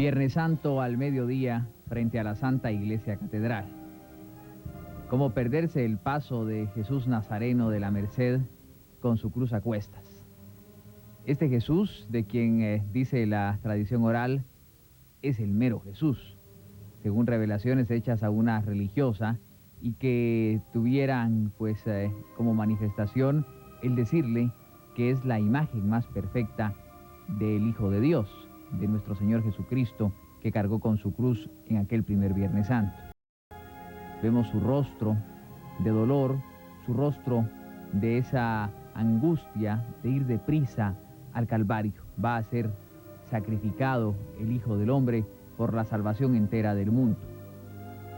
Viernes Santo al mediodía frente a la Santa Iglesia Catedral. ¿Cómo perderse el paso de Jesús Nazareno de la Merced con su cruz a cuestas? Este Jesús, de quien dice la tradición oral, es el mero Jesús, según revelaciones hechas a una religiosa y que tuvieran como manifestación el decirle que es la imagen más perfecta del Hijo de Dios, de nuestro Señor Jesucristo, que cargó con su cruz en aquel primer Viernes Santo. Vemos su rostro de dolor, su rostro de esa angustia de ir deprisa al Calvario. Va a ser sacrificado el Hijo del Hombre por la salvación entera del mundo.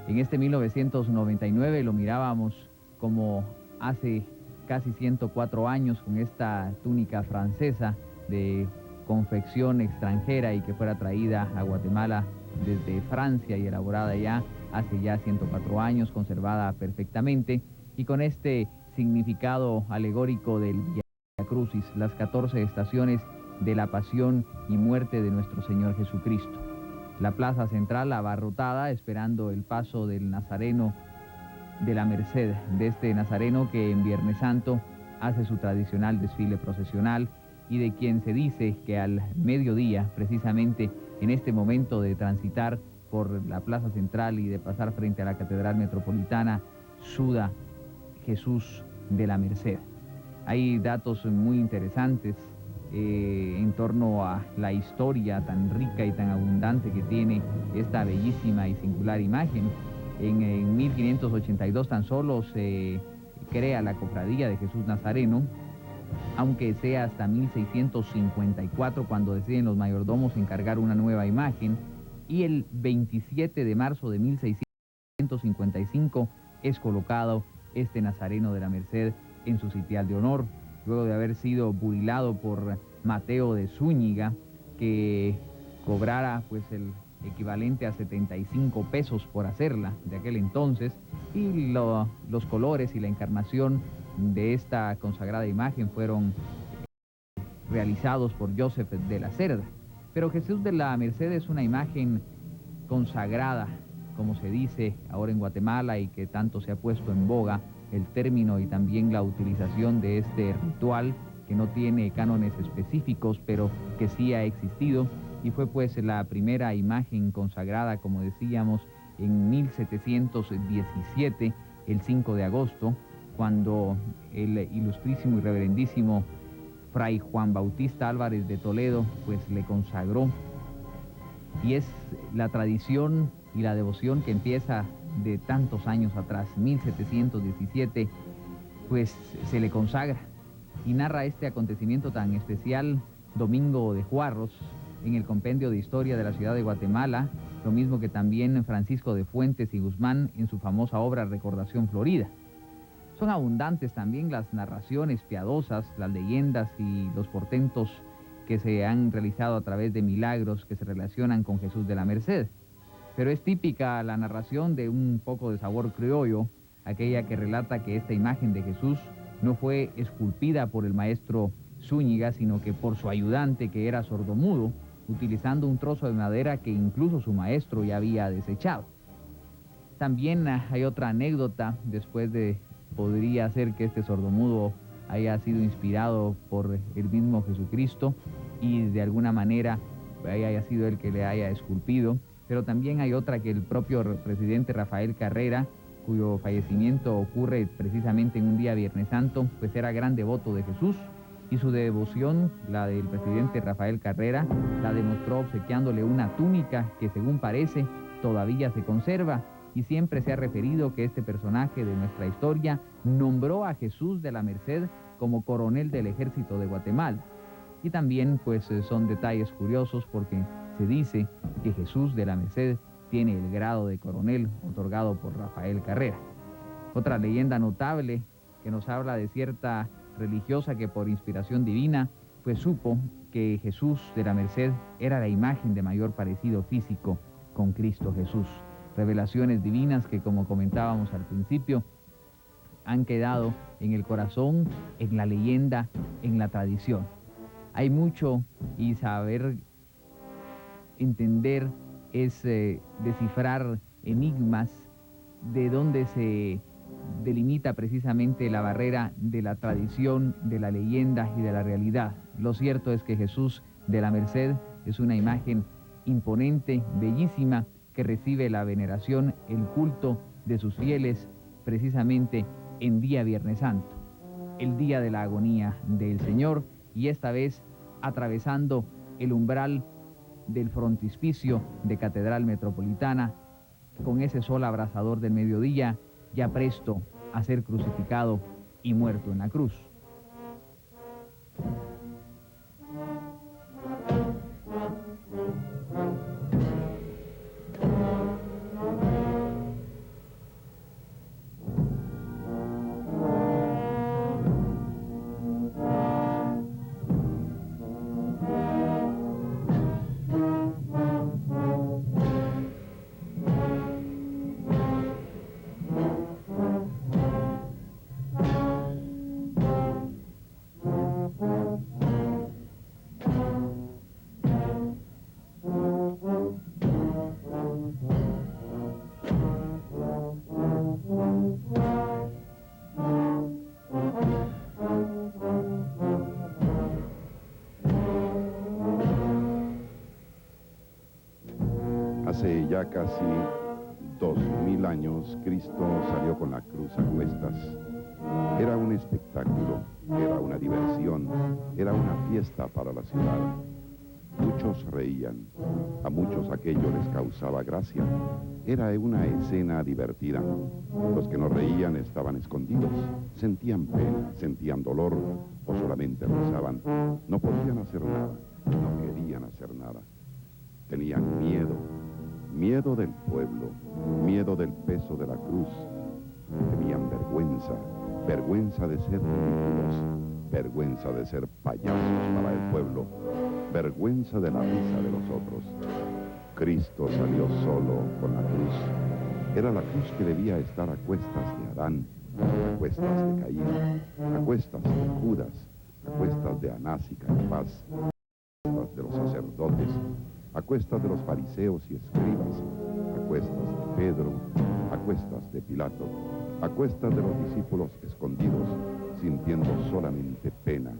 En este 1999 lo mirábamos como hace casi 104 años con esta túnica francesa de confección extranjera y que fuera traída a Guatemala desde Francia y elaborada ya hace ya 104 años, conservada perfectamente y con este significado alegórico del Via Crucis, las 14 estaciones de la pasión y muerte de nuestro Señor Jesucristo. La plaza central abarrotada esperando el paso del Nazareno de la Merced, de este Nazareno que en Viernes Santo hace su tradicional desfile procesional y de quien se dice que al mediodía, precisamente en este momento de transitar por la plaza central y de pasar frente a la Catedral Metropolitana, suda Jesús de la Merced. Hay datos muy interesantes en torno a la historia tan rica y tan abundante que tiene esta bellísima y singular imagen. En 1582 tan solo se crea la Cofradía de Jesús Nazareno, aunque sea hasta 1654 cuando deciden los mayordomos encargar una nueva imagen, y el 27 de marzo de 1655 es colocado este Nazareno de la Merced en su sitial de honor, luego de haber sido burilado por Mateo de Zúñiga, que cobrara el equivalente a 75 pesos por hacerla de aquel entonces, y los colores y la encarnación de esta consagrada imagen fueron realizados por Joseph de la Cerda. Pero Jesús de la Merced es una imagen consagrada, como se dice ahora en Guatemala y que tanto se ha puesto en boga el término y también la utilización de este ritual que no tiene cánones específicos, pero que sí ha existido y fue la primera imagen consagrada, como decíamos, en 1717, el 5 de agosto, cuando el ilustrísimo y reverendísimo Fray Juan Bautista Álvarez de Toledo le consagró. Y es la tradición y la devoción que empieza de tantos años atrás, 1717, se le consagra y narra este acontecimiento tan especial Domingo de Juarros en el Compendio de Historia de la Ciudad de Guatemala, lo mismo que también Francisco de Fuentes y Guzmán en su famosa obra Recordación Florida. Son abundantes también las narraciones piadosas, las leyendas y los portentos que se han realizado a través de milagros que se relacionan con Jesús de la Merced. Pero es típica la narración de un poco de sabor criollo, aquella que relata que esta imagen de Jesús no fue esculpida por el maestro Zúñiga, sino que por su ayudante, que era sordomudo, utilizando un trozo de madera que incluso su maestro ya había desechado. También hay otra anécdota, podría ser que este sordomudo haya sido inspirado por el mismo Jesucristo y de alguna manera haya sido el que le haya esculpido, pero también hay otra que el propio presidente Rafael Carrera, cuyo fallecimiento ocurre precisamente en un día Viernes Santo, era gran devoto de Jesús y su devoción, la del presidente Rafael Carrera, la demostró obsequiándole una túnica que según parece todavía se conserva. Y siempre se ha referido que este personaje de nuestra historia nombró a Jesús de la Merced como coronel del ejército de Guatemala. Y también son detalles curiosos porque se dice que Jesús de la Merced tiene el grado de coronel otorgado por Rafael Carrera. Otra leyenda notable que nos habla de cierta religiosa que por inspiración divina supo que Jesús de la Merced era la imagen de mayor parecido físico con Cristo Jesús. Revelaciones divinas que, como comentábamos al principio, han quedado en el corazón, en la leyenda, en la tradición. Hay mucho y saber entender, es descifrar enigmas de donde se delimita precisamente la barrera de la tradición, de la leyenda y de la realidad. Lo cierto es que Jesús de la Merced es una imagen imponente, bellísima, que recibe la veneración, el culto de sus fieles precisamente en día Viernes Santo, el día de la agonía del Señor, y esta vez atravesando el umbral del frontispicio de Catedral Metropolitana, con ese sol abrasador del mediodía, ya presto a ser crucificado y muerto en la cruz. Hace ya casi 2000 años, Cristo salió con la cruz a cuestas. Era un espectáculo, era una diversión, era una fiesta para la ciudad. Muchos reían, a muchos aquello les causaba gracia. Era una escena divertida. Los que no reían estaban escondidos, sentían pena, sentían dolor o solamente rezaban. No podían hacer nada, no querían hacer nada. Tenían miedo. Miedo del pueblo, miedo del peso de la cruz. Tenían vergüenza, vergüenza de ser ridículos, vergüenza de ser payasos para el pueblo, vergüenza de la risa de los otros. Cristo salió solo con la cruz. Era la cruz que debía estar a cuestas de Adán, a cuestas de Caín, a cuestas de Judas, a cuestas de Anás y Caifás, a cuestas de los sacerdotes, a cuestas de los fariseos y escribas, a cuestas de Pedro, a cuestas de Pilato, a cuestas de los discípulos escondidos, sintiendo solamente pena,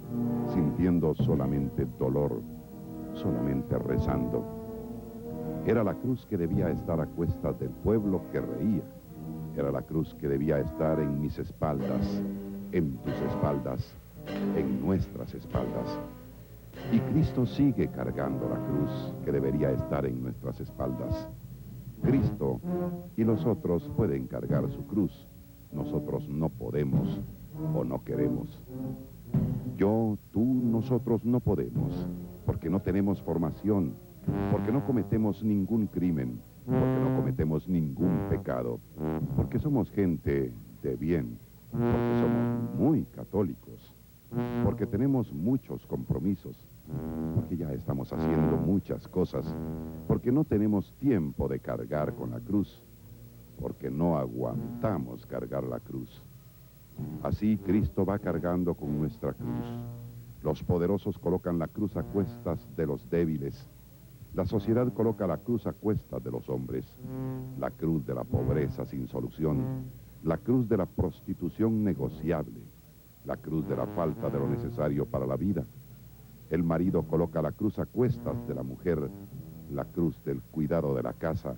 sintiendo solamente dolor, solamente rezando. Era la cruz que debía estar a cuestas del pueblo que reía. Era la cruz que debía estar en mis espaldas, en tus espaldas, en nuestras espaldas. Y Cristo sigue cargando la cruz que debería estar en nuestras espaldas. Cristo y los otros pueden cargar su cruz. Nosotros no podemos o no queremos. Yo, tú, nosotros no podemos, porque no tenemos formación, porque no cometemos ningún crimen, porque no cometemos ningún pecado, porque somos gente de bien, porque somos muy católicos, porque tenemos muchos compromisos, porque ya estamos haciendo muchas cosas, porque no tenemos tiempo de cargar con la cruz, porque no aguantamos cargar la cruz. Así Cristo va cargando con nuestra cruz. Los poderosos colocan la cruz a cuestas de los débiles. La sociedad coloca la cruz a cuestas de los hombres. La cruz de la pobreza sin solución. La cruz de la prostitución negociable. La cruz de la falta de lo necesario para la vida. El marido coloca la cruz a cuestas de la mujer. La cruz del cuidado de la casa.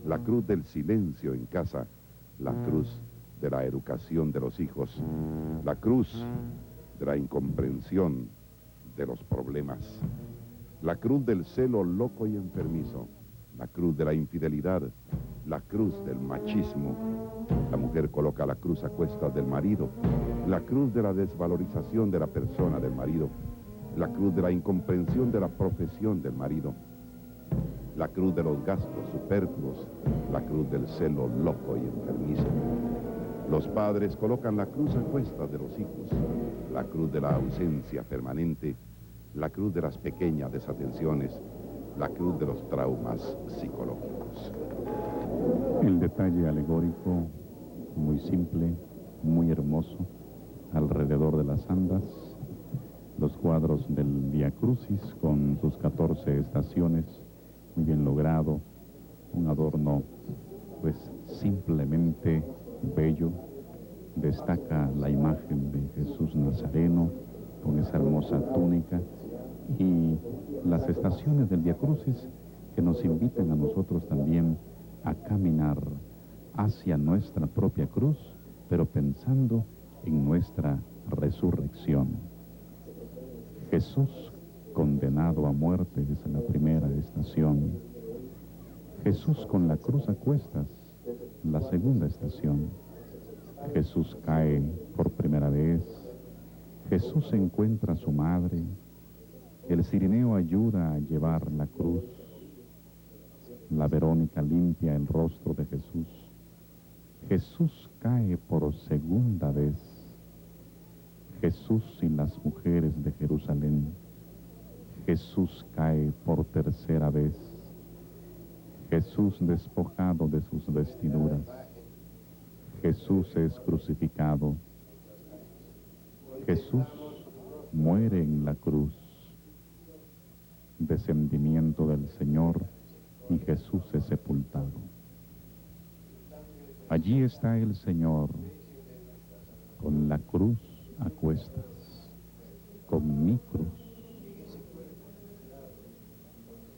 La cruz del silencio en casa. La cruz de la educación de los hijos. La cruz de la incomprensión de los problemas. La cruz del celo loco y enfermizo. La cruz de la infidelidad. La cruz del machismo. La mujer coloca la cruz a cuestas del marido. La cruz de la desvalorización de la persona del marido. La cruz de la incomprensión de la profesión del marido. La cruz de los gastos superfluos. La cruz del celo loco y enfermizo. Los padres colocan la cruz a cuestas de los hijos. La cruz de la ausencia permanente. La cruz de las pequeñas desatenciones. La cruz de los traumas psicológicos. El detalle alegórico, muy simple, muy hermoso, alrededor de las andas, los cuadros del Vía Crucis con sus 14 estaciones, muy bien logrado, un adorno pues simplemente bello. Destaca la imagen de Jesús Nazareno con esa hermosa túnica y las estaciones del Vía Crucis que nos invitan a nosotros también a caminar hacia nuestra propia cruz, pero pensando en nuestra resurrección. Jesús condenado a muerte es la primera estación. Jesús con la cruz a cuestas, la segunda estación. Jesús cae por primera vez. Jesús encuentra a su madre. El cirineo ayuda a llevar la cruz. La Verónica limpia el rostro de Jesús. Jesús cae por segunda vez. Jesús y las mujeres de Jerusalén. Jesús cae por tercera vez. Jesús despojado de sus vestiduras. Jesús es crucificado. Jesús muere en la cruz. Descendimiento del Señor y Jesús es sepultado. Allí está el Señor con la cruz a cuestas, con mi cruz.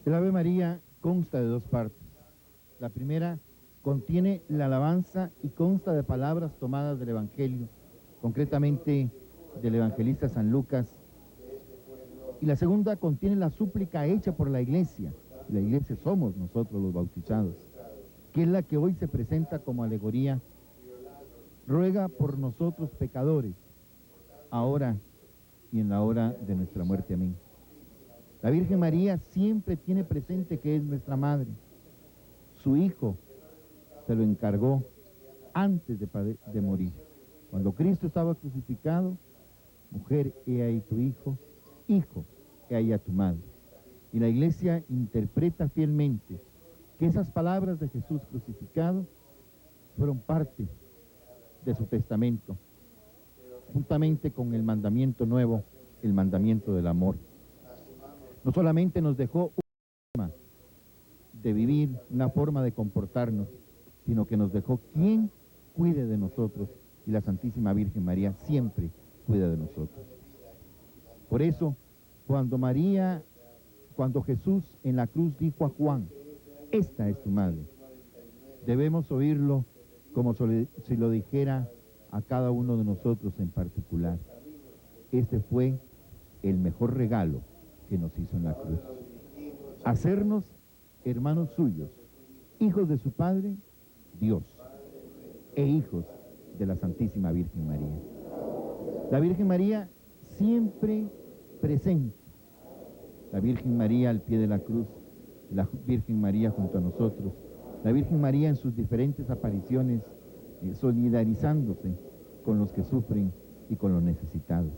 El Ave María consta de dos partes. La primera contiene la alabanza y consta de palabras tomadas del Evangelio, concretamente del evangelista San Lucas. Y la segunda contiene la súplica hecha por la Iglesia. La Iglesia somos nosotros los bautizados, que es la que hoy se presenta como alegoría. Ruega por nosotros pecadores, ahora y en la hora de nuestra muerte. Amén. La Virgen María siempre tiene presente que es nuestra madre. Su hijo se lo encargó antes de morir. Cuando Cristo estaba crucificado, mujer, he ahí tu hijo, hijo, he ahí a tu madre. Y la Iglesia interpreta fielmente que esas palabras de Jesús crucificado fueron parte de su testamento, juntamente con el mandamiento nuevo, el mandamiento del amor. No solamente nos dejó una forma de vivir, una forma de comportarnos, sino que nos dejó quien cuide de nosotros, y la Santísima Virgen María siempre cuida de nosotros. Por eso, cuando Jesús en la cruz dijo a Juan, esta es tu madre, debemos oírlo como si lo dijera a cada uno de nosotros en particular. Este fue el mejor regalo que nos hizo en la cruz. Hacernos hermanos suyos, hijos de su Padre, Dios, e hijos de la Santísima Virgen María. La Virgen María siempre presente. La Virgen María al pie de la cruz, la Virgen María junto a nosotros, la Virgen María en sus diferentes apariciones, solidarizándose con los que sufren y con los necesitados.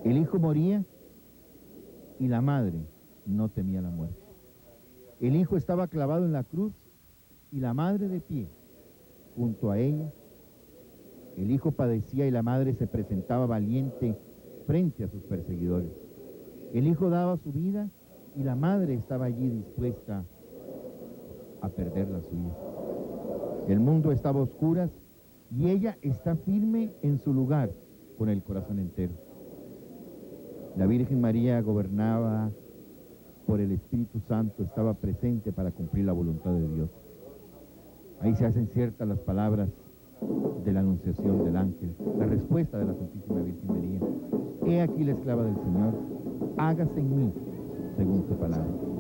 El hijo moría y la madre no temía la muerte. El hijo estaba clavado en la cruz y la madre de pie junto a ella. El hijo padecía y la madre se presentaba valiente frente a sus perseguidores. El hijo daba su vida y la madre estaba allí dispuesta a perder la suya. El mundo estaba a oscuras y ella está firme en su lugar con el corazón entero. La Virgen María gobernaba por el Espíritu Santo, estaba presente para cumplir la voluntad de Dios. Ahí se hacen ciertas las palabras de la anunciación del ángel, la respuesta de la Santísima Virgen María. He aquí la esclava del Señor, hágase en mí según su palabra.